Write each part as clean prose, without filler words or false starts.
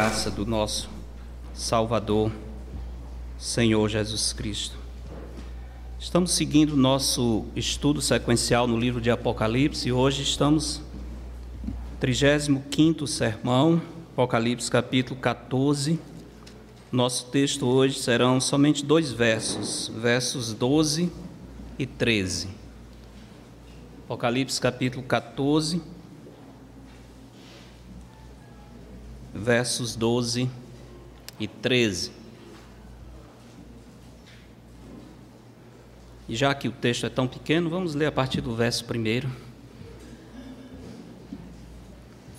graça do nosso Salvador, Senhor Jesus Cristo. Estamos seguindo o nosso estudo sequencial no livro de Apocalipse e hoje estamos no 35º sermão, Apocalipse capítulo 14. Nosso texto hoje serão somente 2 versos, versos 12 e 13. Apocalipse capítulo 14, versos 12 e 13. E já que o texto é tão pequeno, vamos ler a partir do verso 1.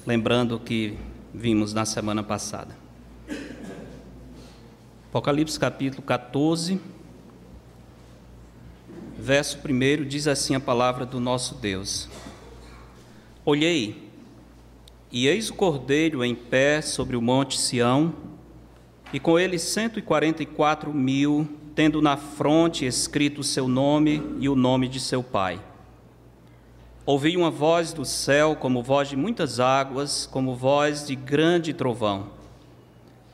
Lembrando o que vimos na semana passada. Apocalipse capítulo 14, verso 1, diz assim a palavra do nosso Deus: Olhei, e eis o Cordeiro em pé sobre o monte Sião, e com ele 144.000, tendo na fronte escrito o seu nome e o nome de seu pai. Ouvi uma voz do céu, como voz de muitas águas, como voz de grande trovão.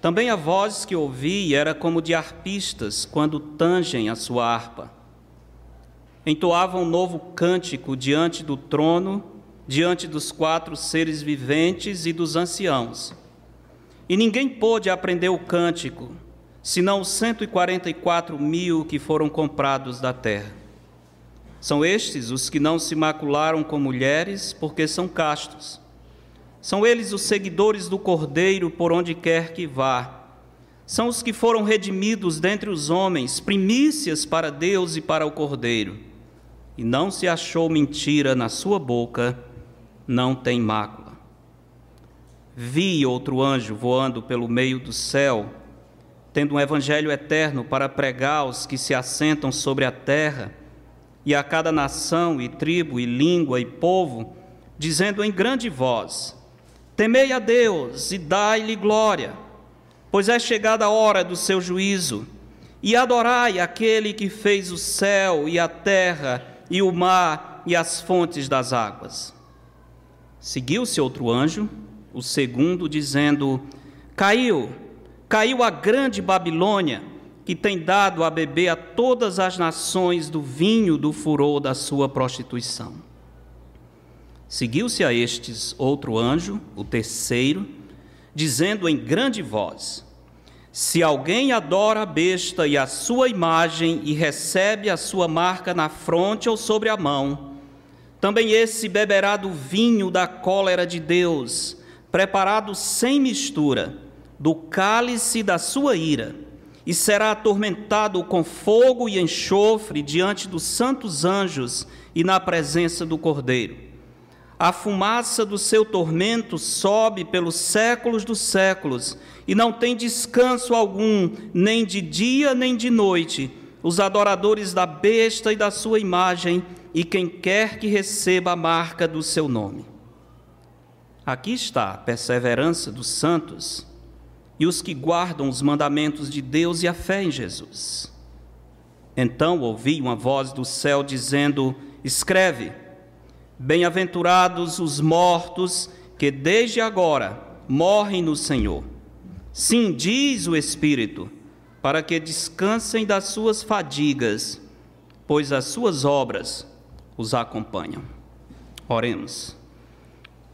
Também a voz que ouvi era como de arpistas, quando tangem a sua harpa. Entoavam um novo cântico diante do trono, diante dos 4 seres viventes e dos anciãos. E ninguém pôde aprender o cântico, senão os 144.000 que foram comprados da terra. São estes os que não se macularam com mulheres, porque são castos. São eles os seguidores do Cordeiro por onde quer que vá. São os que foram redimidos dentre os homens, primícias para Deus e para o Cordeiro. E não se achou mentira na sua boca, não tem mácula. Vi outro anjo voando pelo meio do céu, tendo um evangelho eterno para pregar aos que se assentam sobre a terra, e a cada nação e tribo e língua e povo, dizendo em grande voz: Temei a Deus e dai-lhe glória, pois é chegada a hora do seu juízo, e adorai aquele que fez o céu e a terra e o mar e as fontes das águas. Seguiu-se outro anjo, o segundo, dizendo: Caiu a grande Babilônia, que tem dado a beber a todas as nações do vinho do furor da sua prostituição. Seguiu-se a estes outro anjo, o terceiro, dizendo em grande voz: Se alguém adora a besta e a sua imagem e recebe a sua marca na fronte ou sobre a mão, também esse beberá do vinho da cólera de Deus, preparado sem mistura, do cálice da sua ira, e será atormentado com fogo e enxofre diante dos santos anjos e na presença do Cordeiro. A fumaça do seu tormento sobe pelos séculos dos séculos, e não tem descanso algum, nem de dia nem de noite, os adoradores da besta e da sua imagem, e quem quer que receba a marca do seu nome. Aqui está a perseverança dos santos e os que guardam os mandamentos de Deus e a fé em Jesus. Então ouvi uma voz do céu dizendo: Escreve, bem-aventurados os mortos que desde agora morrem no Senhor. Sim, diz o Espírito, para que descansem das suas fadigas, pois as suas obras os acompanham. Oremos.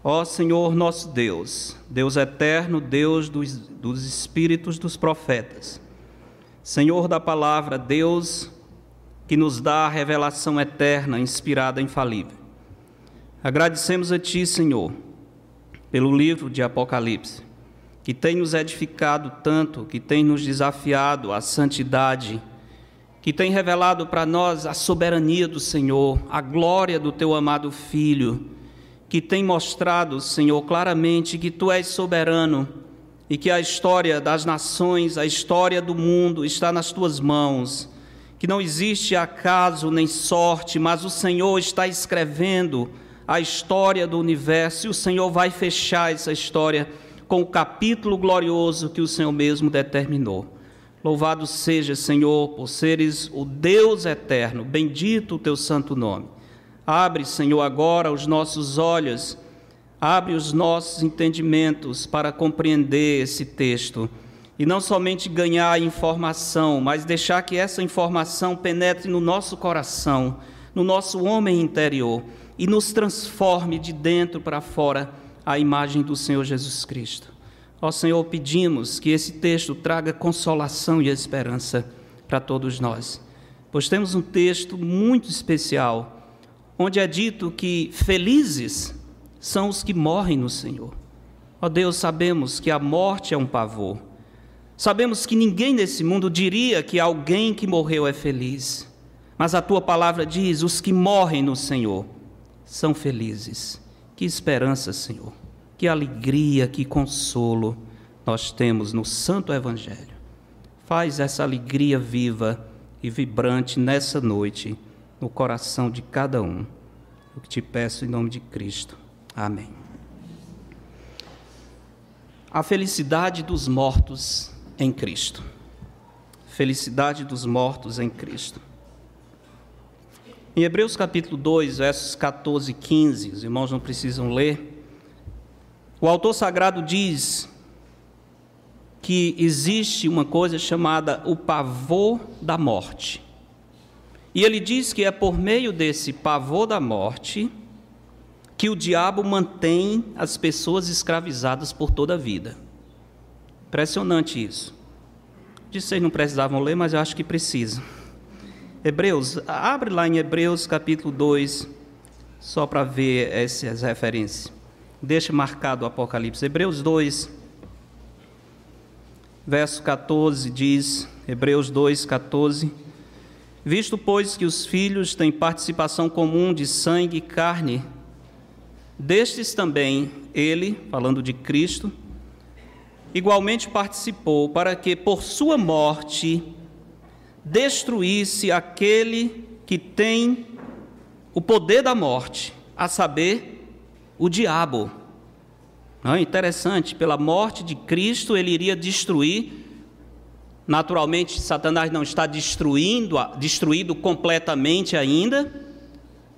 Ó Senhor nosso Deus, Deus eterno, Deus dos espíritos dos profetas, Senhor da palavra, Deus que nos dá a revelação eterna, inspirada e infalível. Agradecemos a Ti, Senhor, pelo livro de Apocalipse, que tem nos edificado tanto, que tem nos desafiado à santidade, que tem revelado para nós a soberania do Senhor, a glória do Teu amado Filho, que tem mostrado, Senhor, claramente que Tu és soberano e que a história das nações, a história do mundo está nas Tuas mãos, que não existe acaso nem sorte, mas o Senhor está escrevendo a história do universo e o Senhor vai fechar essa história com o capítulo glorioso que o Senhor mesmo determinou. Louvado seja, Senhor, por seres o Deus eterno, bendito o Teu santo nome. Abre, Senhor, agora os nossos olhos Abre os nossos entendimentos para compreender esse texto e não somente ganhar informação, mas deixar que essa informação penetre no nosso coração, no nosso homem interior e nos transforme de dentro para fora à imagem do Senhor Jesus Cristo. Ó Senhor, pedimos que esse texto traga consolação e esperança para todos nós, pois temos um texto muito especial, onde é dito que felizes são os que morrem no Senhor. Ó Deus, sabemos que a morte é um pavor. Sabemos que ninguém nesse mundo diria que alguém que morreu é feliz. Mas a Tua palavra diz, os que morrem no Senhor são felizes. Que esperança, Senhor. Que alegria, que consolo nós temos no Santo Evangelho. Faz essa alegria viva e vibrante nessa noite, no coração de cada um. O que te peço em nome de Cristo. Amém. A felicidade dos mortos em Cristo. Felicidade dos mortos em Cristo. Em Hebreus capítulo 2, versos 14 e 15, os irmãos não precisam ler, o autor sagrado diz que existe uma coisa chamada o pavor da morte. E ele diz que é por meio desse pavor da morte que o diabo mantém as pessoas escravizadas por toda a vida. Impressionante isso. Disse que vocês não precisavam ler, mas eu acho que precisam. Hebreus, abre lá em Hebreus capítulo 2, só para ver essas referências. Deixa marcado o Apocalipse. Hebreus 2, verso 14 diz, Hebreus 2, 14: visto, pois, que os filhos têm participação comum de sangue e carne, destes também ele, falando de Cristo, igualmente participou, para que por sua morte destruísse aquele que tem o poder da morte, a saber, o diabo. Não é interessante? Pela morte de Cristo ele iria destruir. Naturalmente, Satanás não está destruído completamente ainda.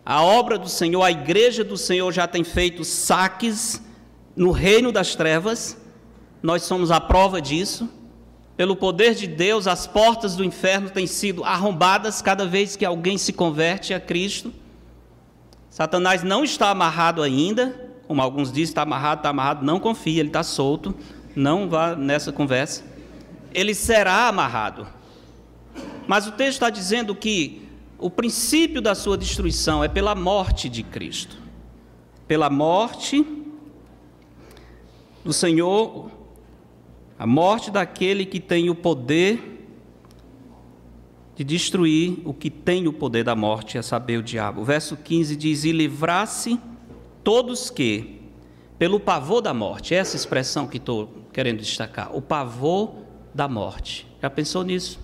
A obra do Senhor, a igreja do Senhor já tem feito saques no reino das trevas. Nós somos a prova disso. Pelo poder de Deus, as portas do inferno têm sido arrombadas cada vez que alguém se converte a Cristo. Satanás não está amarrado ainda, como alguns dizem, está amarrado, não confia, ele está solto, não vá nessa conversa. Ele será amarrado. Mas o texto está dizendo que o princípio da sua destruição é pela morte de Cristo. Pela morte do Senhor, a morte daquele que tem o poder de destruir o que tem o poder da morte, a saber, o diabo. O verso 15 diz, e livrasse todos que, pelo pavor da morte, essa expressão que estou querendo destacar, o pavor da morte. Já pensou nisso?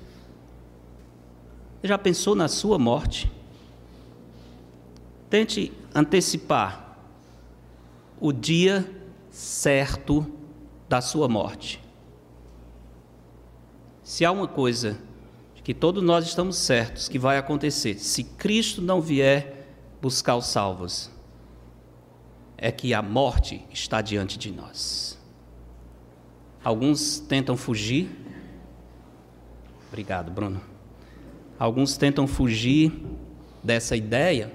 Já pensou na sua morte? Tente antecipar o dia certo da sua morte. Se há uma coisa que todos nós estamos certos que vai acontecer, se Cristo não vier buscar os salvos, é que a morte está diante de nós. Alguns tentam fugir. Obrigado, Bruno. Alguns tentam fugir dessa ideia.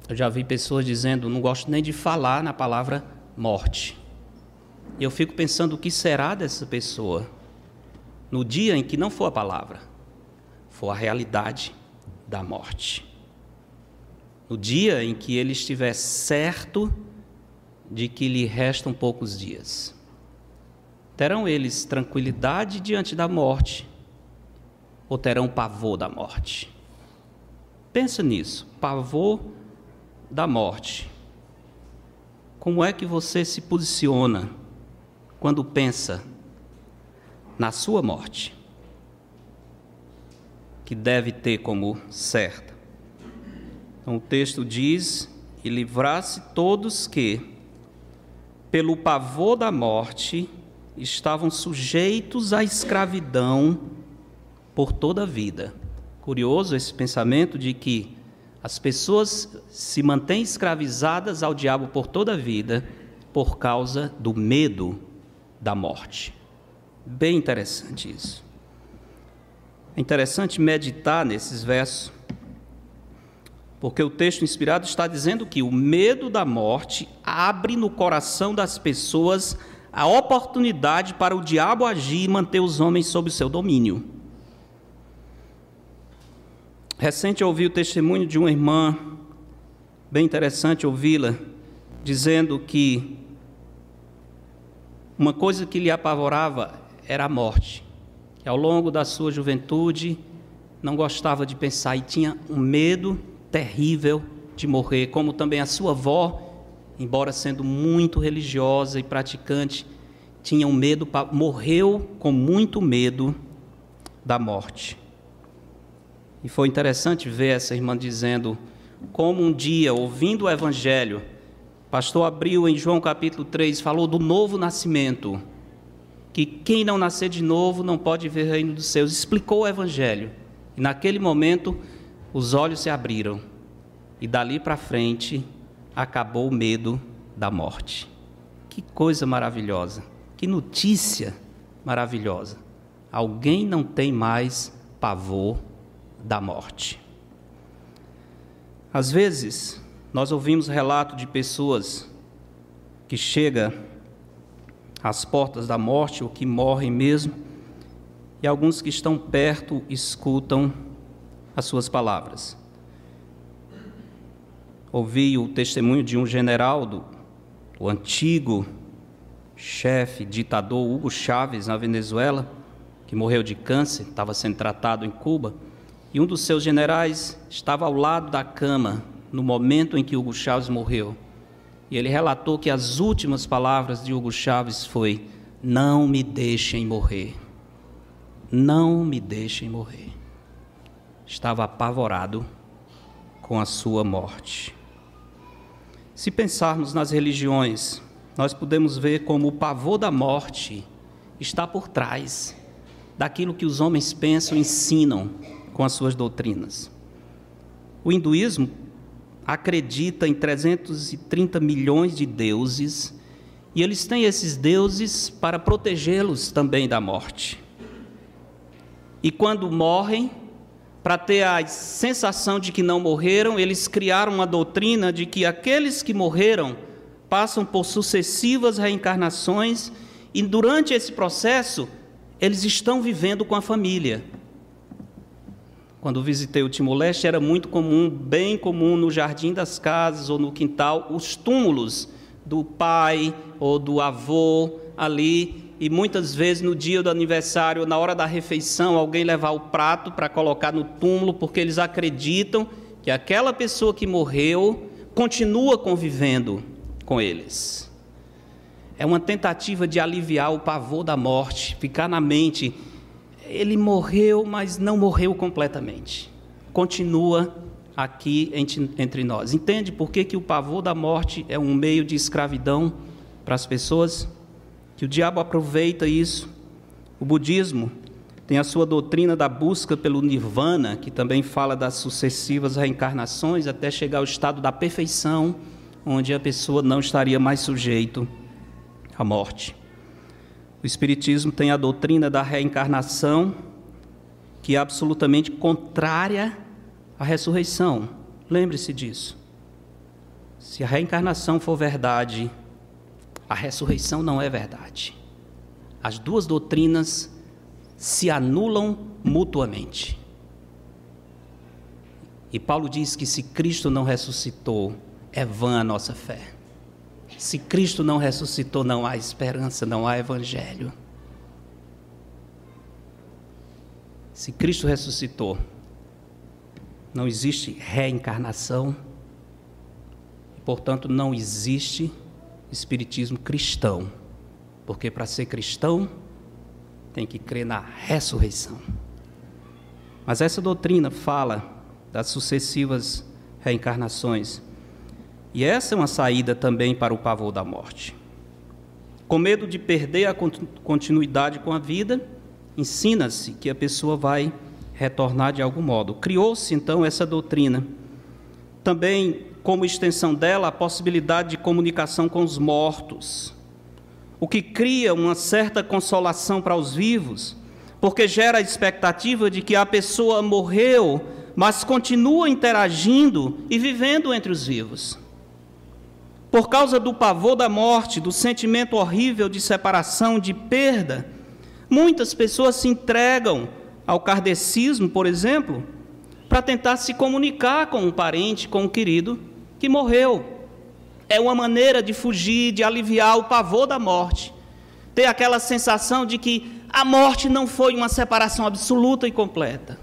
Eu já vi pessoas dizendo, não gosto nem de falar na palavra morte. E eu fico pensando o que será dessa pessoa no dia em que não for a palavra, for a realidade da morte. No dia em que ele estiver certo de que lhe restam poucos dias. Terão eles tranquilidade diante da morte ou terão pavor da morte? Pensa nisso, pavor da morte. Como é que você se posiciona quando pensa na sua morte, que deve ter como certa? Então o texto diz, e livrasse todos que, pelo pavor da morte, estavam sujeitos à escravidão por toda a vida. Curioso esse pensamento de que As pessoas se mantêm escravizadas ao diabo por toda a vida por causa do medo da morte. Bem interessante isso. É interessante meditar nesses versos, porque o texto inspirado está dizendo que o medo da morte abre no coração das pessoas a oportunidade para o diabo agir e manter os homens sob o seu domínio. Recente eu ouvi o testemunho de uma irmã, bem interessante ouvi-la, dizendo que uma coisa que lhe apavorava era a morte, que ao longo da sua juventude não gostava de pensar e tinha um medo terrível de morrer, como também a sua avó, embora sendo muito religiosa e praticante, tinha um medo, morreu com muito medo da morte. E foi interessante ver essa irmã dizendo como um dia, ouvindo o Evangelho, o pastor abriu em João capítulo 3, falou do novo nascimento, que quem não nascer de novo não pode ver o reino dos céus, explicou o Evangelho, e naquele momento os olhos se abriram, e dali para frente acabou o medo da morte. Que coisa maravilhosa, que notícia maravilhosa, alguém não tem mais pavor da morte. Às vezes, nós ouvimos relato de pessoas que chegam às portas da morte ou que morrem mesmo, e alguns que estão perto escutam as suas palavras. Ouvi o testemunho de um general do antigo chefe, ditador Hugo Chávez, na Venezuela, que morreu de câncer, estava sendo tratado em Cuba, e um dos seus generais estava ao lado da cama no momento em que Hugo Chávez morreu. E ele relatou que as últimas palavras de Hugo Chávez foi: não me deixem morrer, não me deixem morrer. Estava apavorado com a sua morte. Se pensarmos nas religiões, nós podemos ver como o pavor da morte está por trás daquilo que os homens pensam e ensinam com as suas doutrinas. O hinduísmo acredita em 330 milhões de deuses, e eles têm esses deuses para protegê-los também da morte. E quando morrem, para ter a sensação de que não morreram, eles criaram uma doutrina de que aqueles que morreram passam por sucessivas reencarnações, e durante esse processo eles estão vivendo com a família. Quando visitei o Timor-Leste, era muito comum, bem comum, no jardim das casas ou no quintal, os túmulos do pai ou do avô ali, e muitas vezes no dia do aniversário, na hora da refeição, alguém levar o prato para colocar no túmulo, porque eles acreditam que aquela pessoa que morreu continua convivendo com eles. É uma tentativa de aliviar o pavor da morte, ficar na mente: ele morreu, mas não morreu completamente. Continua aqui entre nós. Entende por que o pavor da morte é um meio de escravidão para as pessoas? Que o diabo aproveita isso. O budismo tem a sua doutrina da busca pelo nirvana, que também fala das sucessivas reencarnações até chegar ao estado da perfeição, onde a pessoa não estaria mais sujeito à morte. O Espiritismo tem a doutrina da reencarnação, que é absolutamente contrária à ressurreição. Lembre-se disso. Se a reencarnação for verdade, a ressurreição não é verdade. As duas doutrinas se anulam mutuamente. E Paulo diz que se Cristo não ressuscitou, é vã a nossa fé. Se Cristo não ressuscitou, não há esperança, não há evangelho. Se Cristo ressuscitou, não existe reencarnação, e, portanto, não existe espiritismo cristão, porque para ser cristão tem que crer na ressurreição. Mas essa doutrina fala das sucessivas reencarnações, e essa é uma saída também para o pavor da morte. Com medo de perder a continuidade com a vida, ensina-se que a pessoa vai retornar de algum modo. Criou-se então essa doutrina. também, como extensão dela, a possibilidade de comunicação com os mortos, o que cria uma certa consolação para os vivos, porque gera a expectativa de que a pessoa morreu, mas continua interagindo e vivendo entre os vivos. Por causa do pavor da morte, do sentimento horrível de separação, de perda, muitas pessoas se entregam ao kardecismo, por exemplo, para tentar se comunicar com um parente, com um querido que morreu. É uma maneira de fugir, de aliviar o pavor da morte. Ter aquela sensação de que a morte não foi uma separação absoluta e completa.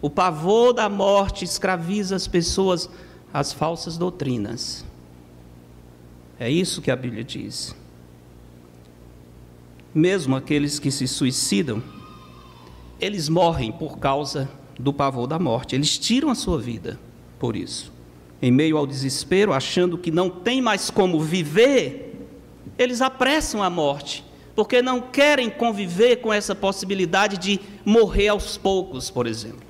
O pavor da morte escraviza as pessoas às falsas doutrinas. É isso que a Bíblia diz. Mesmo aqueles que se suicidam, eles morrem por causa do pavor da morte. Eles tiram a sua vida por isso. Em meio ao desespero, achando que não tem mais como viver, eles apressam a morte, porque não querem conviver com essa possibilidade de morrer aos poucos, por exemplo.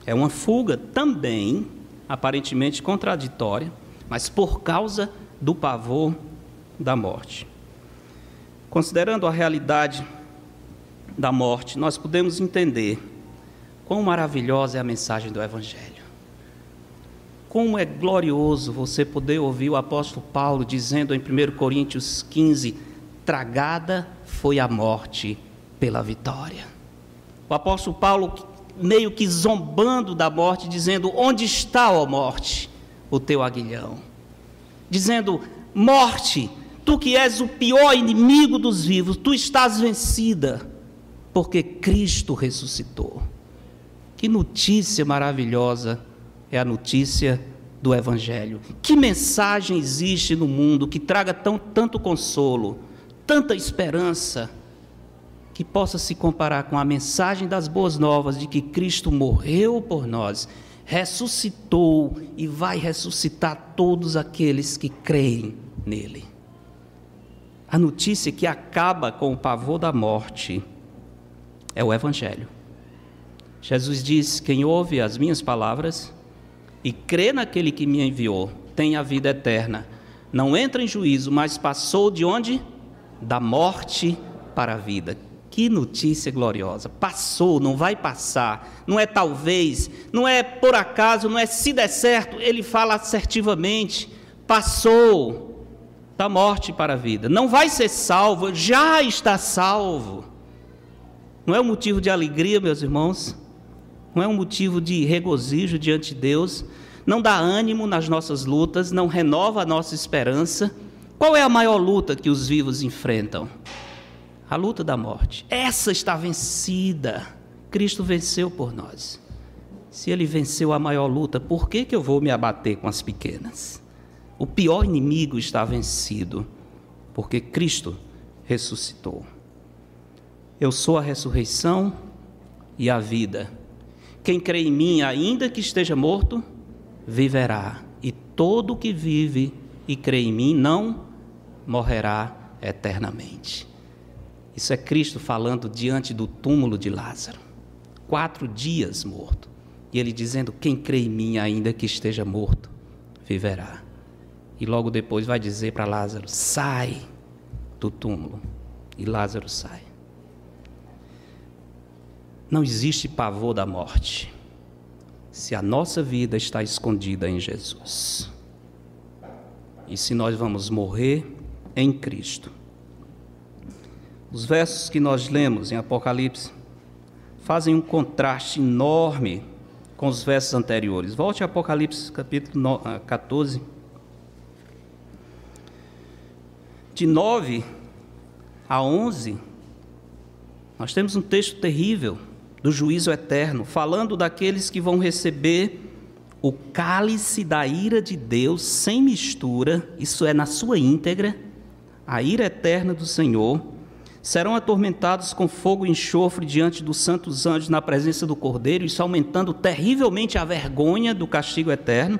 É uma fuga também, aparentemente contraditória, mas por causa do pavor da morte. Considerando a realidade da morte, nós podemos entender quão maravilhosa é a mensagem do Evangelho. Como é glorioso você poder ouvir o apóstolo Paulo dizendo em 1 Coríntios 15, tragada foi a morte pela vitória. O apóstolo Paulo meio que zombando da morte, dizendo, onde está, ó morte, o teu aguilhão? Dizendo, morte, tu que és o pior inimigo dos vivos, tu estás vencida, porque Cristo ressuscitou. Que notícia maravilhosa é a notícia do Evangelho. Que mensagem existe no mundo que traga tanto consolo, tanta esperança, que possa se comparar com a mensagem das boas novas de que Cristo morreu por nós, ressuscitou e vai ressuscitar todos aqueles que creem nele. A notícia que acaba com o pavor da morte é o Evangelho. Jesus diz, quem ouve as minhas palavras e crê naquele que me enviou, tem a vida eterna. Não entra em juízo, mas passou de onde? Da morte para a vida. Que notícia gloriosa. Passou, não vai passar. Não é talvez, não é por acaso, não é se der certo. Ele fala assertivamente. Passou da morte para a vida. Não vai ser salvo, já está salvo. Não é um motivo de alegria, meus irmãos? Não é um motivo de regozijo diante de Deus, não dá ânimo nas nossas lutas, não renova a nossa esperança. Qual é a maior luta que os vivos enfrentam? A luta da morte. Essa está vencida. Cristo venceu por nós. Se Ele venceu a maior luta, por que eu vou me abater com as pequenas? O pior inimigo está vencido, porque Cristo ressuscitou. Eu sou a ressurreição e a vida. Quem crê em mim, ainda que esteja morto, viverá. E todo o que vive e crê em mim não morrerá eternamente. Isso é Cristo falando diante do túmulo de Lázaro. 4 dias morto. E ele dizendo, quem crê em mim, ainda que esteja morto, viverá. E logo depois vai dizer para Lázaro, sai do túmulo. E Lázaro sai. Não existe pavor da morte se a nossa vida está escondida em Jesus. E se nós vamos morrer em Cristo. Os versos que nós lemos em Apocalipse fazem um contraste enorme com os versos anteriores. Volte a Apocalipse capítulo 14. De 9 a 11, nós temos um texto terrível do juízo eterno, falando daqueles que vão receber o cálice da ira de Deus sem mistura, isso é, na sua íntegra, a ira eterna do Senhor, serão atormentados com fogo e enxofre diante dos santos anjos na presença do Cordeiro, isso aumentando terrivelmente a vergonha do castigo eterno.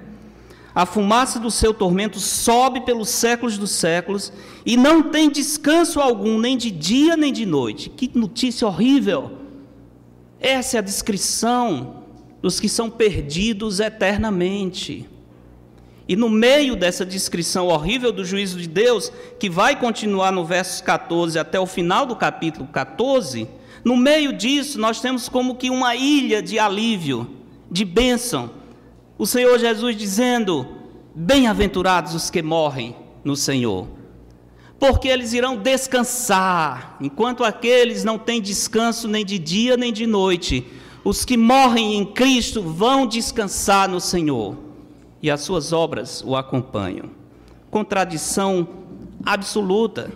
A fumaça do seu tormento sobe pelos séculos dos séculos e não tem descanso algum, nem de dia nem de noite. Que notícia horrível! Essa é a descrição dos que são perdidos eternamente. E no meio dessa descrição horrível do juízo de Deus, que vai continuar no versos 14 até o final do capítulo 14, no meio disso nós temos como que uma ilha de alívio, de bênção. O Senhor Jesus dizendo: bem-aventurados os que morrem no Senhor, porque eles irão descansar, enquanto aqueles não têm descanso nem de dia nem de noite. Os que morrem em Cristo vão descansar no Senhor, e as suas obras o acompanham. Contradição absoluta,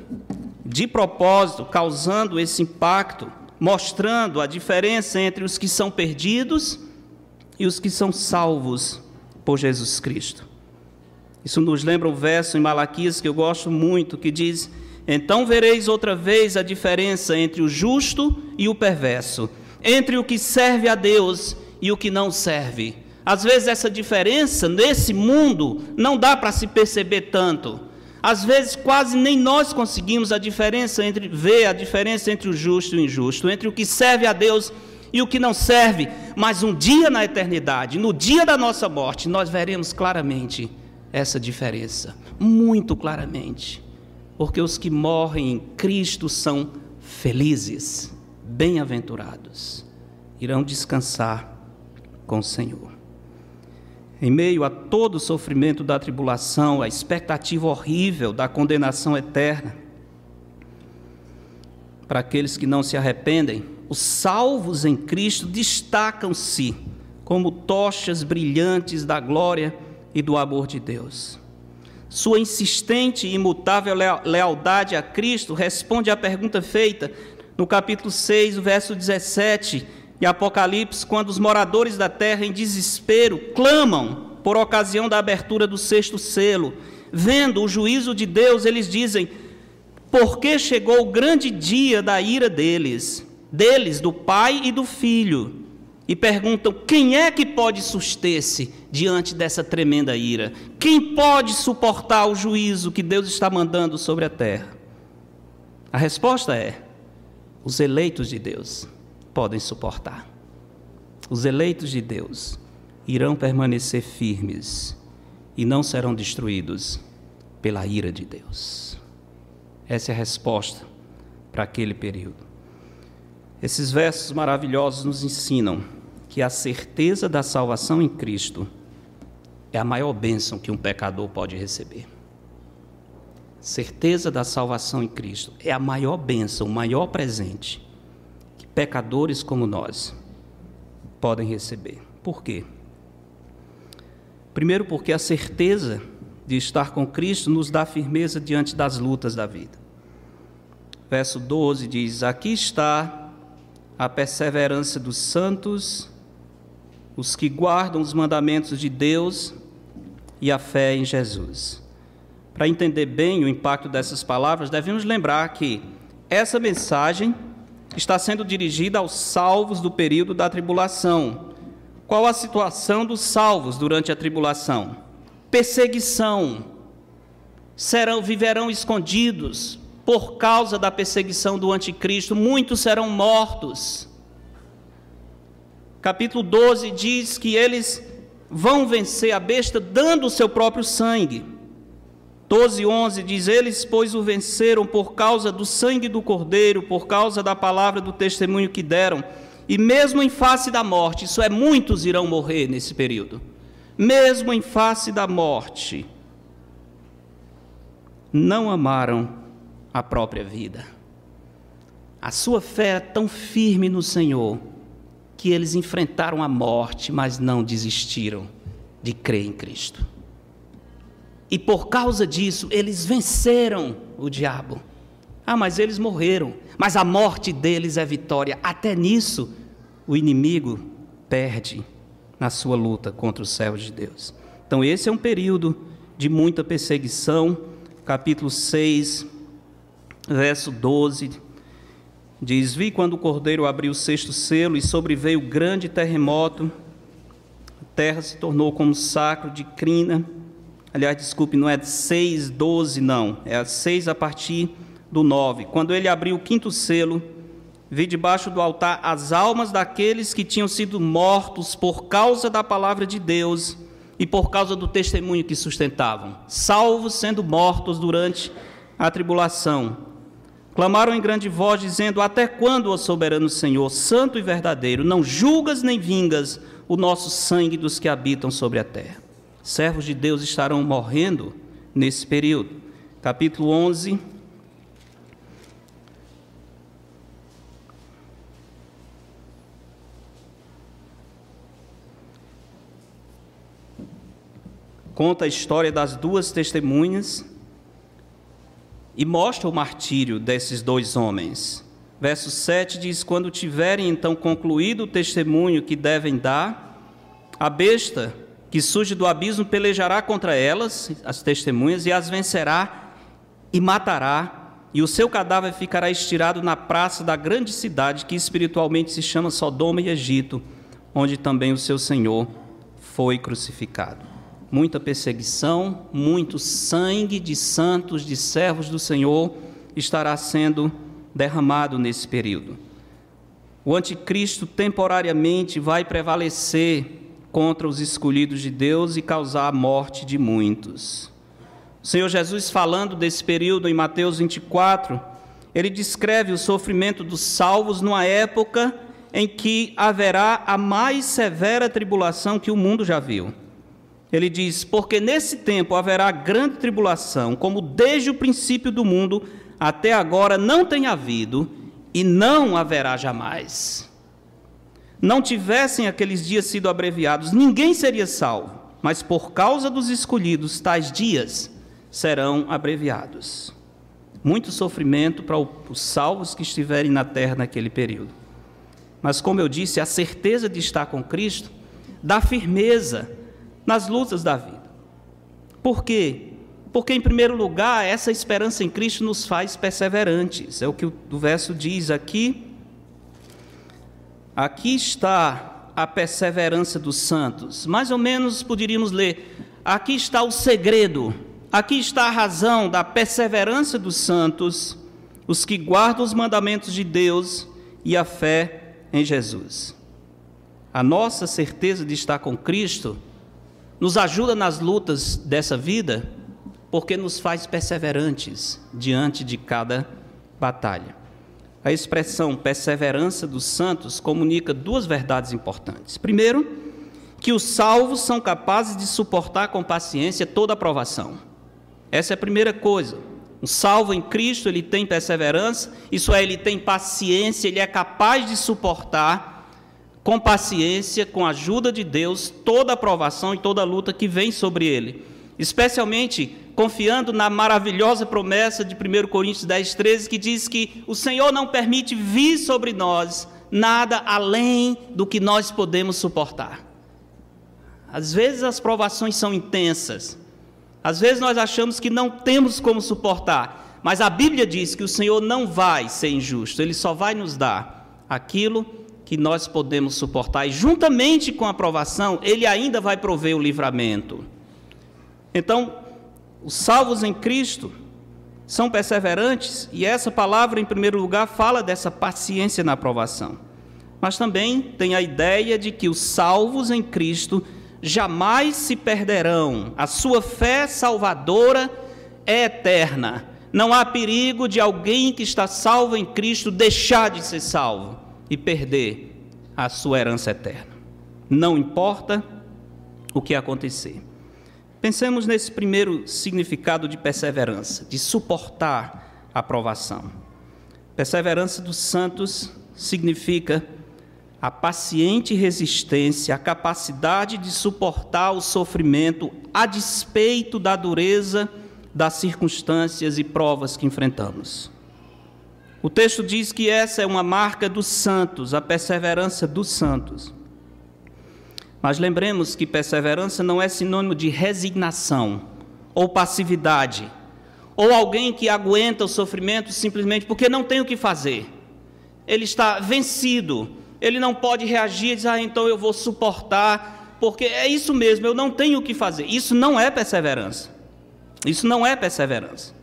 de propósito, causando esse impacto, mostrando a diferença entre os que são perdidos e os que são salvos por Jesus Cristo. Isso nos lembra um verso em Malaquias que eu gosto muito, que diz: então vereis outra vez a diferença entre o justo e o perverso, entre o que serve a Deus e o que não serve. Às vezes essa diferença nesse mundo não dá para se perceber tanto. Às vezes quase nem nós conseguimos ver a diferença entre o justo e o injusto, entre o que serve a Deus e o que não serve. Mas um dia na eternidade, no dia da nossa morte, nós veremos claramente essa diferença, muito claramente, porque os que morrem em Cristo são felizes, bem-aventurados, irão descansar com o Senhor. Em meio a todo o sofrimento da tribulação, a expectativa horrível da condenação eterna, para aqueles que não se arrependem, os salvos em Cristo destacam-se como tochas brilhantes da glória e do amor de Deus. Sua insistente e imutável lealdade a Cristo responde à pergunta feita no capítulo 6, o verso 17, em Apocalipse, quando os moradores da terra em desespero clamam por ocasião da abertura do 6º selo. Vendo o juízo de Deus, eles dizem: porque chegou o grande dia da ira deles, do Pai e do Filho. E perguntam: quem é que pode suster-se diante dessa tremenda ira? Quem pode suportar o juízo que Deus está mandando sobre a terra? A resposta é: os eleitos de Deus podem suportar. Os eleitos de Deus irão permanecer firmes e não serão destruídos pela ira de Deus. Essa é a resposta para aquele período. Esses versos maravilhosos nos ensinam que a certeza da salvação em Cristo é a maior bênção que um pecador pode receber. Certeza da salvação em Cristo é a maior bênção, o maior presente que pecadores como nós podem receber. Por quê? Primeiro, porque a certeza de estar com Cristo nos dá firmeza diante das lutas da vida. Verso 12 diz: aqui está a perseverança dos santos, os que guardam os mandamentos de Deus e a fé em Jesus. Para entender bem o impacto dessas palavras, devemos lembrar que essa mensagem está sendo dirigida aos salvos do período da tribulação. Qual a situação dos salvos durante a tribulação? Perseguição. Viverão escondidos por causa da perseguição do anticristo. Muitos serão mortos. Capítulo 12 diz que eles vão vencer a besta dando o seu próprio sangue. 12:11 diz: eles, pois, o venceram por causa do sangue do Cordeiro, por causa da palavra do testemunho que deram. E mesmo em face da morte, isso é, muitos irão morrer nesse período, mesmo em face da morte, não amaram a própria vida. A sua fé era tão firme no Senhor, que eles enfrentaram a morte, mas não desistiram de crer em Cristo. E por causa disso, eles venceram o diabo. Ah, mas eles morreram, mas a morte deles é vitória. Até nisso, o inimigo perde na sua luta contra os servos de Deus. Então esse é um período de muita perseguição. Capítulo 6, verso 12, diz: vi quando o Cordeiro abriu o 6º selo e sobreveio grande terremoto, a terra se tornou como sacro de crina. Aliás, desculpe, não é 6:12 não, é 6 a partir do 9. Quando ele abriu o 5º selo, vi debaixo do altar as almas daqueles que tinham sido mortos por causa da palavra de Deus e por causa do testemunho que sustentavam, salvos sendo mortos durante a tribulação. Clamaram em grande voz, dizendo: até quando, ó soberano Senhor, santo e verdadeiro, não julgas nem vingas o nosso sangue dos que habitam sobre a terra? Servos de Deus estarão morrendo nesse período. Capítulo 11. Conta a história das duas testemunhas e mostra o martírio desses dois homens. Verso 7 diz: quando tiverem então concluído o testemunho que devem dar, a besta que surge do abismo pelejará contra elas, as testemunhas, e as vencerá e matará, e o seu cadáver ficará estirado na praça da grande cidade, que espiritualmente se chama Sodoma e Egito, onde também o seu Senhor foi crucificado. Muita perseguição, muito sangue de santos, de servos do Senhor, estará sendo derramado nesse período. O anticristo temporariamente vai prevalecer contra os escolhidos de Deus e causar a morte de muitos. O Senhor Jesus, falando desse período em Mateus 24, ele descreve o sofrimento dos salvos numa época em que haverá a mais severa tribulação que o mundo já viu. Ele diz: porque nesse tempo haverá grande tribulação, como desde o princípio do mundo até agora não tem havido e não haverá jamais. Não tivessem aqueles dias sido abreviados, ninguém seria salvo, mas por causa dos escolhidos, tais dias serão abreviados. Muito sofrimento para os salvos que estiverem na terra naquele período. Mas, como eu disse, a certeza de estar com Cristo dá firmeza nas lutas da vida. Por quê? Porque, em primeiro lugar, essa esperança em Cristo nos faz perseverantes. É o que o verso diz aqui. Aqui está a perseverança dos santos. Mais ou menos poderíamos ler: aqui está o segredo, aqui está a razão da perseverança dos santos, os que guardam os mandamentos de Deus e a fé em Jesus. A nossa certeza de estar com Cristo nos ajuda nas lutas dessa vida, porque nos faz perseverantes diante de cada batalha. A expressão perseverança dos santos comunica duas verdades importantes. Primeiro, que os salvos são capazes de suportar com paciência toda a provação. Essa é a primeira coisa. Um salvo em Cristo, ele tem perseverança, isso é, ele tem paciência, ele é capaz de suportar com paciência, com a ajuda de Deus, toda a provação e toda a luta que vem sobre ele, especialmente confiando na maravilhosa promessa de 1 Coríntios 10:13, que diz que o Senhor não permite vir sobre nós nada além do que nós podemos suportar. Às vezes as provações são intensas, às vezes nós achamos que não temos como suportar, mas a Bíblia diz que o Senhor não vai ser injusto, Ele só vai nos dar aquilo que nós podemos suportar, e juntamente com a provação, Ele ainda vai prover o livramento. Então, os salvos em Cristo são perseverantes, e essa palavra, em primeiro lugar, fala dessa paciência na provação. Mas também tem a ideia de que os salvos em Cristo jamais se perderão. A sua fé salvadora é eterna. Não há perigo de alguém que está salvo em Cristo deixar de ser salvo e perder a sua herança eterna. Não importa o que acontecer. Pensemos nesse primeiro significado de perseverança, de suportar a provação. Perseverança dos santos significa a paciente resistência, a capacidade de suportar o sofrimento a despeito da dureza das circunstâncias e provas que enfrentamos. O texto diz que essa é uma marca dos santos, a perseverança dos santos. Mas lembremos que perseverança não é sinônimo de resignação ou passividade, ou alguém que aguenta o sofrimento simplesmente porque não tem o que fazer. Ele está vencido, ele não pode reagir e dizer: então eu vou suportar, porque é isso mesmo, eu não tenho o que fazer. Isso não é perseverança. Isso não é perseverança.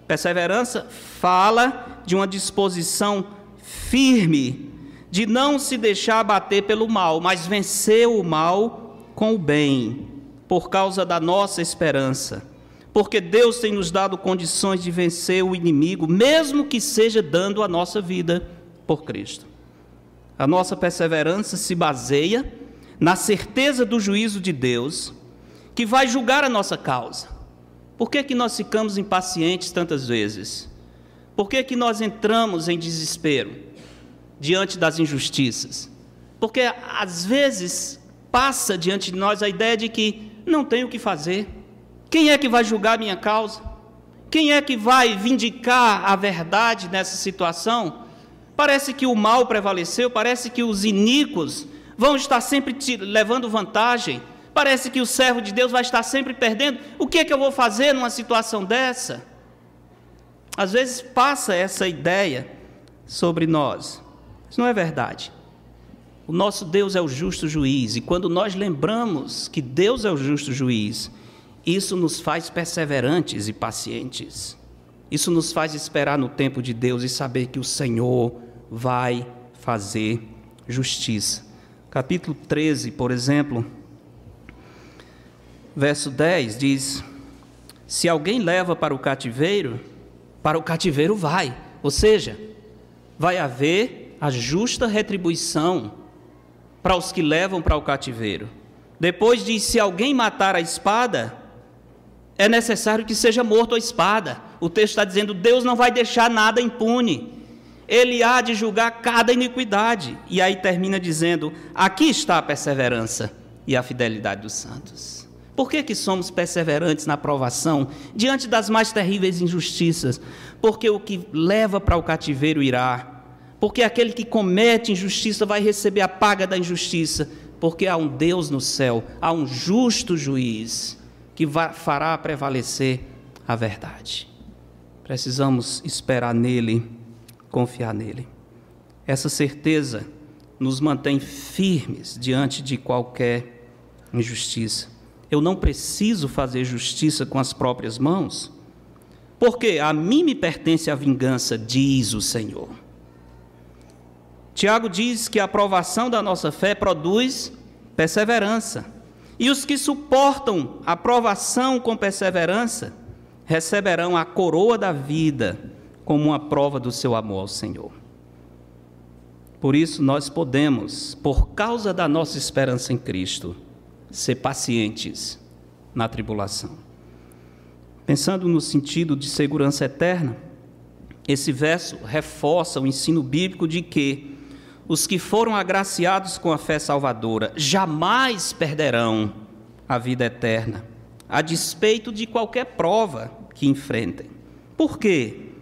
Perseverança fala de uma disposição firme de não se deixar abater pelo mal, mas vencer o mal com o bem, por causa da nossa esperança. Porque Deus tem nos dado condições de vencer o inimigo, mesmo que seja dando a nossa vida por Cristo. A nossa perseverança se baseia na certeza do juízo de Deus, que vai julgar a nossa causa. Por que nós ficamos impacientes tantas vezes? Por que nós entramos em desespero diante das injustiças? Porque às vezes passa diante de nós a ideia de que não tem o que fazer. Quem é que vai julgar a minha causa? Quem é que vai vindicar a verdade nessa situação? Parece que o mal prevaleceu, parece que os iníquos vão estar sempre levando vantagem, parece que o servo de Deus vai estar sempre perdendo. O que é que eu vou fazer numa situação dessa? Às vezes passa essa ideia sobre nós. Isso não é verdade. O nosso Deus é o justo juiz, e quando nós lembramos que Deus é o justo juiz, isso nos faz perseverantes e pacientes. Isso nos faz esperar no tempo de Deus e saber que o Senhor vai fazer justiça. Capítulo 13, por exemplo, verso 10 diz: se alguém leva para o cativeiro vai. Ou seja, vai haver a justa retribuição para os que levam para o cativeiro. Depois diz: se alguém matar a espada, é necessário que seja morto a espada. O texto está dizendo: Deus não vai deixar nada impune. Ele há de julgar cada iniquidade. E aí termina dizendo: aqui está a perseverança e a fidelidade dos santos. Por que somos perseverantes na provação, diante das mais terríveis injustiças? Porque o que leva para o cativeiro irá. Porque aquele que comete injustiça vai receber a paga da injustiça. Porque há um Deus no céu, há um justo juiz que fará prevalecer a verdade. Precisamos esperar nele, confiar nele. Essa certeza nos mantém firmes diante de qualquer injustiça. Eu não preciso fazer justiça com as próprias mãos, porque a mim me pertence a vingança, diz o Senhor. Tiago diz que a aprovação da nossa fé produz perseverança. E os que suportam a provação com perseverança receberão a coroa da vida como uma prova do seu amor ao Senhor. Por isso nós podemos, por causa da nossa esperança em Cristo, ser pacientes na tribulação. Pensando no sentido de segurança eterna, esse verso reforça o ensino bíblico de que os que foram agraciados com a fé salvadora jamais perderão a vida eterna, a despeito de qualquer prova que enfrentem. Por quê?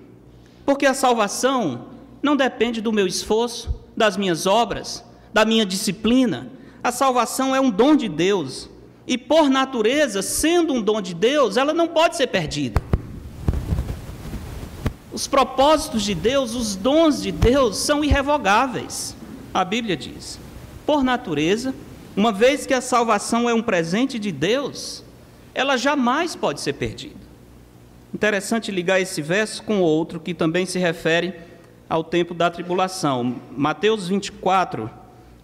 Porque a salvação não depende do meu esforço, das minhas obras, da minha disciplina. A salvação é um dom de Deus, e por natureza, sendo um dom de Deus, ela não pode ser perdida. Os propósitos de Deus, os dons de Deus são irrevogáveis. A Bíblia diz, por natureza, uma vez que a salvação é um presente de Deus, ela jamais pode ser perdida. Interessante ligar esse verso com outro que também se refere ao tempo da tribulação. Mateus 24,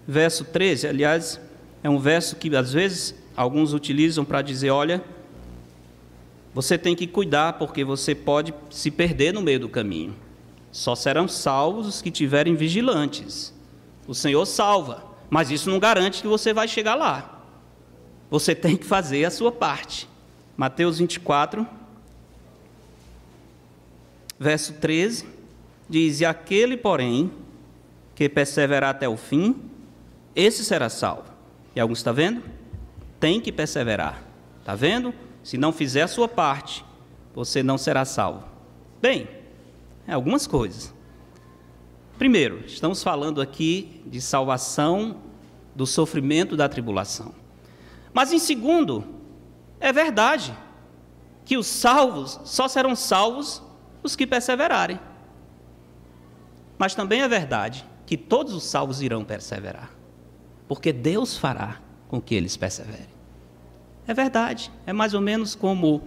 verso 13, aliás, é um verso que às vezes alguns utilizam para dizer: olha, você tem que cuidar porque você pode se perder no meio do caminho. Só serão salvos os que estiverem vigilantes. O Senhor salva, mas isso não garante que você vai chegar lá. Você tem que fazer a sua parte. Mateus 24, verso 13, diz: e aquele, porém, que perseverar até o fim, esse será salvo. E alguns estão vendo? Tem que perseverar. Está vendo? Se não fizer a sua parte, você não será salvo. Bem, algumas coisas. Primeiro, estamos falando aqui de salvação do sofrimento da tribulação. Mas em segundo, é verdade que os salvos só serão salvos os que perseverarem. Mas também é verdade que todos os salvos irão perseverar, porque Deus fará com que eles perseverem. É verdade, é mais ou menos como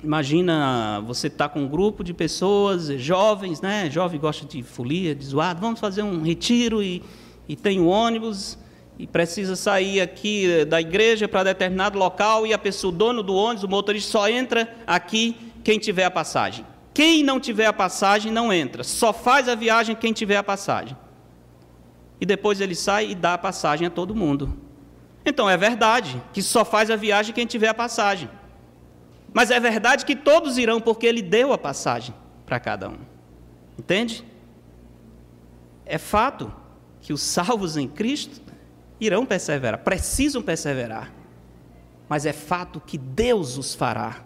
Imagina, você está com um grupo de pessoas, jovens, né? Jovem gosta de folia, de zoado. Vamos fazer um retiro e tem um ônibus e precisa sair aqui da igreja para determinado local e a pessoa, o dono do ônibus, o motorista, só entra aqui quem tiver a passagem. Quem não tiver a passagem não entra. Só faz a viagem quem tiver a passagem. E depois ele sai e dá a passagem a todo mundo. Então é verdade que só faz a viagem quem tiver a passagem. Mas é verdade que todos irão, porque ele deu a passagem para cada um. Entende? É fato que os salvos em Cristo irão perseverar, precisam perseverar. Mas é fato que Deus os fará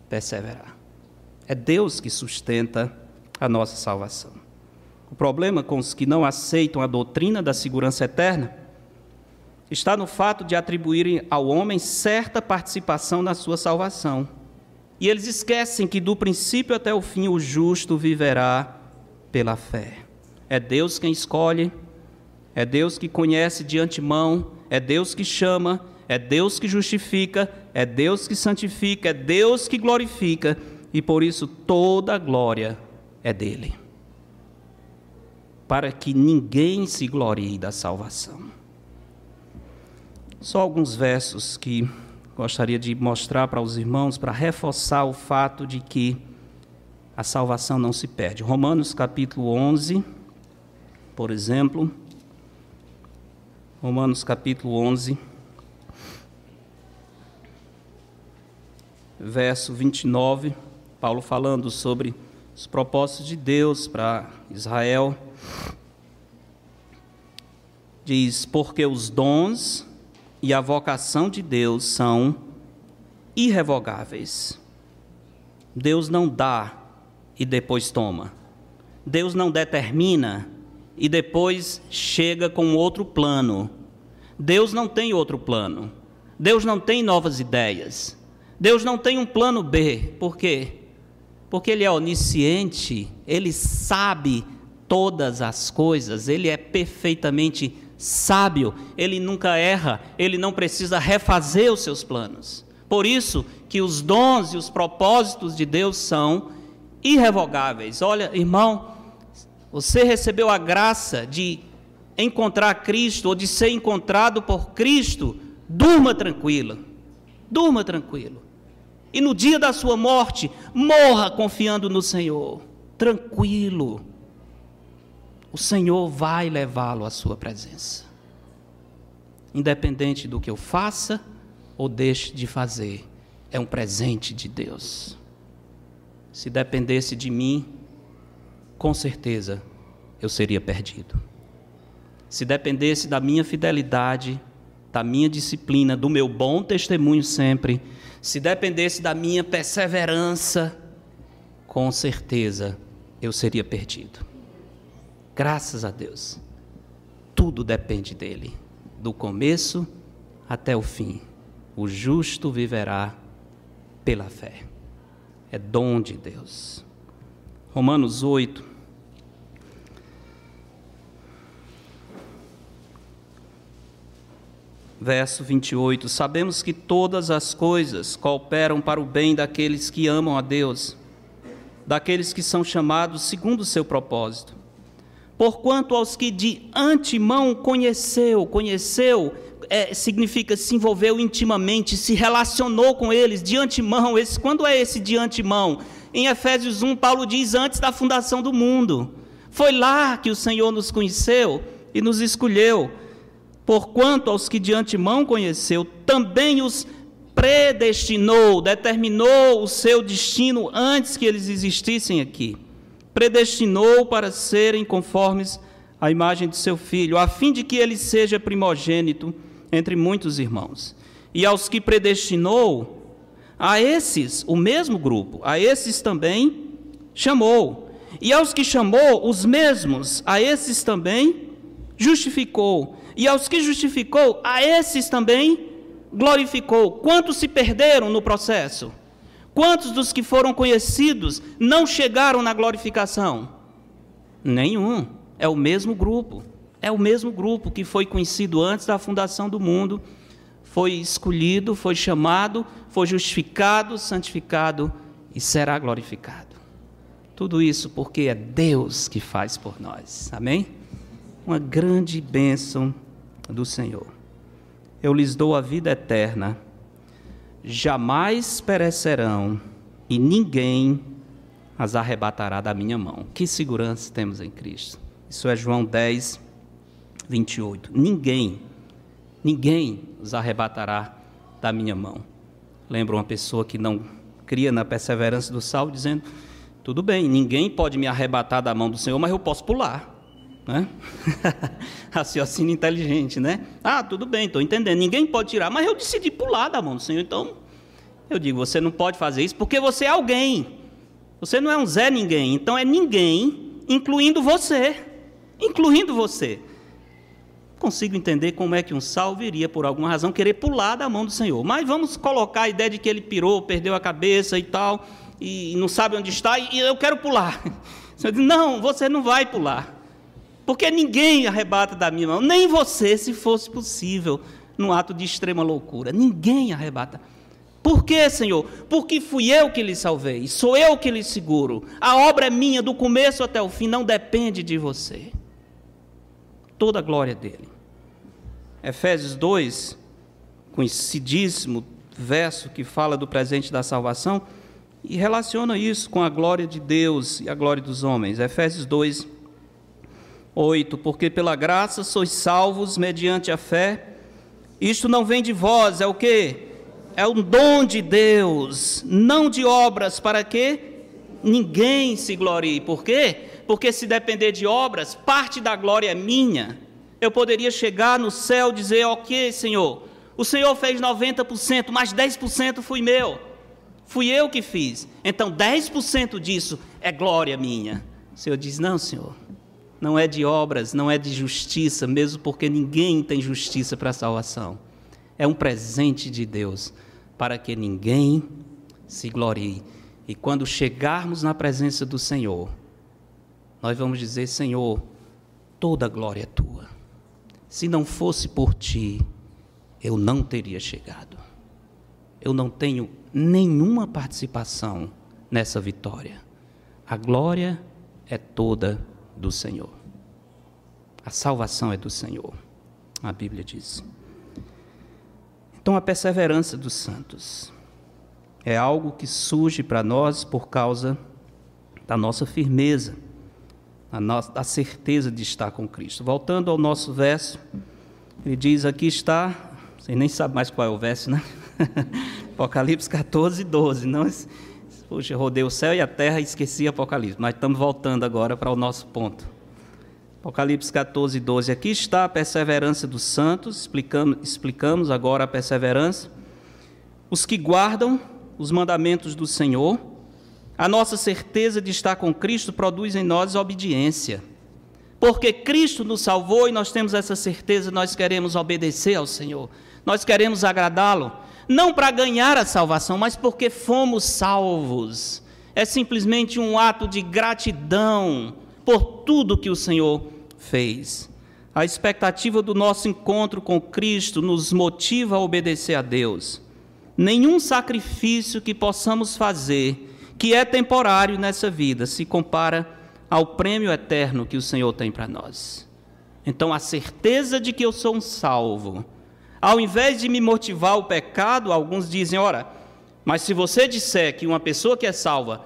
perseverar. É Deus que sustenta a nossa salvação. O problema com os que não aceitam a doutrina da segurança eterna está no fato de atribuírem ao homem certa participação na sua salvação. E eles esquecem que do princípio até o fim o justo viverá pela fé. É Deus quem escolhe, é Deus que conhece de antemão, é Deus que chama, é Deus que justifica, é Deus que santifica, é Deus que glorifica, e por isso toda a glória é dele. Para que ninguém se glorie da salvação. Só alguns versos que gostaria de mostrar para os irmãos, para reforçar o fato de que a salvação não se perde. Romanos capítulo 11, por exemplo. Romanos capítulo 11, verso 29, Paulo falando sobre os propósitos de Deus para Israel. Diz, porque os dons e a vocação de Deus são irrevogáveis. Deus não dá e depois toma. Deus não determina e depois chega com outro plano. Deus não tem outro plano. Deus não tem novas ideias. Deus não tem um plano B. Por quê? Porque Ele é onisciente, Ele sabe todas as coisas, Ele é perfeitamente sábio, Ele nunca erra, Ele não precisa refazer os seus planos. Por isso que os dons e os propósitos de Deus são irrevogáveis. Olha, irmão, você recebeu a graça de encontrar Cristo ou de ser encontrado por Cristo, durma tranquilo, durma tranquilo. E no dia da sua morte, morra confiando no Senhor, tranquilo. O Senhor vai levá-lo à sua presença. Independente do que eu faça ou deixe de fazer, é um presente de Deus. Se dependesse de mim, com certeza eu seria perdido. Se dependesse da minha fidelidade, da minha disciplina, do meu bom testemunho sempre, se dependesse da minha perseverança, com certeza eu seria perdido. Graças a Deus, tudo depende dele, do começo até o fim. O justo viverá pela fé. É dom de Deus. Romanos 8. Verso 28. Sabemos que todas as coisas cooperam para o bem daqueles que amam a Deus, daqueles que são chamados segundo o seu propósito. Porquanto aos que de antemão conheceu, significa se envolveu intimamente, se relacionou com eles de antemão. Quando é esse de antemão? Em Efésios 1, Paulo diz, antes da fundação do mundo. Foi lá que o Senhor nos conheceu e nos escolheu. Porquanto aos que de antemão conheceu, também os predestinou, determinou o seu destino antes que eles existissem aqui. Predestinou para serem conformes à imagem de seu Filho, a fim de que ele seja primogênito entre muitos irmãos. E aos que predestinou, a esses, o mesmo grupo, a esses também chamou. E aos que chamou, os mesmos, a esses também justificou. E aos que justificou, a esses também glorificou. Quantos se perderam no processo? Quantos dos que foram conhecidos não chegaram na glorificação? Nenhum. É o mesmo grupo. É o mesmo grupo que foi conhecido antes da fundação do mundo, foi escolhido, foi chamado, foi justificado, santificado e será glorificado. Tudo isso porque é Deus que faz por nós. Amém? Uma grande bênção do Senhor. Eu lhes dou a vida eterna, jamais perecerão e ninguém as arrebatará da minha mão. Que segurança temos em Cristo. Isso é João 10, 28. Ninguém os arrebatará da minha mão. Lembra uma pessoa que não cria na perseverança do salvo, dizendo, tudo bem, ninguém pode me arrebatar da mão do Senhor, mas eu posso pular. Né? Raciocínio inteligente, né? Tudo bem, estou entendendo, ninguém pode tirar, mas eu decidi pular da mão do Senhor. Então, eu digo, você não pode fazer isso porque você é alguém. Você não é um Zé Ninguém, então é ninguém, incluindo você. Consigo entender como é que um salvo iria, por alguma razão, querer pular da mão do Senhor. Mas vamos colocar a ideia de que ele pirou, perdeu a cabeça e tal, e não sabe onde está, e eu quero pular. O Senhor diz, não, você não vai pular, porque ninguém arrebata da minha mão, nem você, se fosse possível, num ato de extrema loucura. Ninguém arrebata. Por quê, Senhor? Porque fui eu que lhe salvei, sou eu que lhe seguro. A obra é minha, do começo até o fim, não depende de você. Toda a glória dele. Efésios 2, conhecidíssimo verso que fala do presente da salvação, e relaciona isso com a glória de Deus e a glória dos homens. Efésios 2, 8, porque pela graça sois salvos mediante a fé. Isto não vem de vós, é o quê? É um dom de Deus, não de obras, para que ninguém se glorie. Por quê? Porque se depender de obras, parte da glória é minha. Eu poderia chegar no céu e dizer, ok, Senhor, o Senhor fez 90%, mas 10% fui meu. Fui eu que fiz. Então 10% disso é glória minha. O Senhor diz, não, Senhor, não é de obras, não é de justiça, mesmo porque ninguém tem justiça para a salvação. É um presente de Deus, para que ninguém se glorie. E quando chegarmos na presença do Senhor, nós vamos dizer, Senhor, toda a glória é tua. Se não fosse por ti, eu não teria chegado. Eu não tenho nenhuma participação nessa vitória. A glória é toda do Senhor. A salvação é do Senhor, a Bíblia diz. Então, a perseverança dos santos é algo que surge para nós por causa da nossa firmeza, da certeza de estar com Cristo. Voltando ao nosso verso, ele diz, aqui está, você nem sabe mais qual é o verso, né? Apocalipse 14, 12. Não, puxa, rodei o céu e a terra e esqueci Apocalipse, mas estamos voltando agora para o nosso ponto. Apocalipse 14, 12. Aqui está a perseverança dos santos, explicamos agora a perseverança. Os que guardam os mandamentos do Senhor, a nossa certeza de estar com Cristo produz em nós obediência. Porque Cristo nos salvou e nós temos essa certeza, nós queremos obedecer ao Senhor. Nós queremos agradá-lo, não para ganhar a salvação, mas porque fomos salvos. É simplesmente um ato de gratidão por tudo que o Senhor fez. A expectativa do nosso encontro com Cristo nos motiva a obedecer a Deus. Nenhum sacrifício que possamos fazer, que é temporário nessa vida, se compara ao prêmio eterno que o Senhor tem para nós. Então, a certeza de que eu sou um salvo, ao invés de me motivar ao pecado, alguns dizem, ora, mas se você disser que uma pessoa que é salva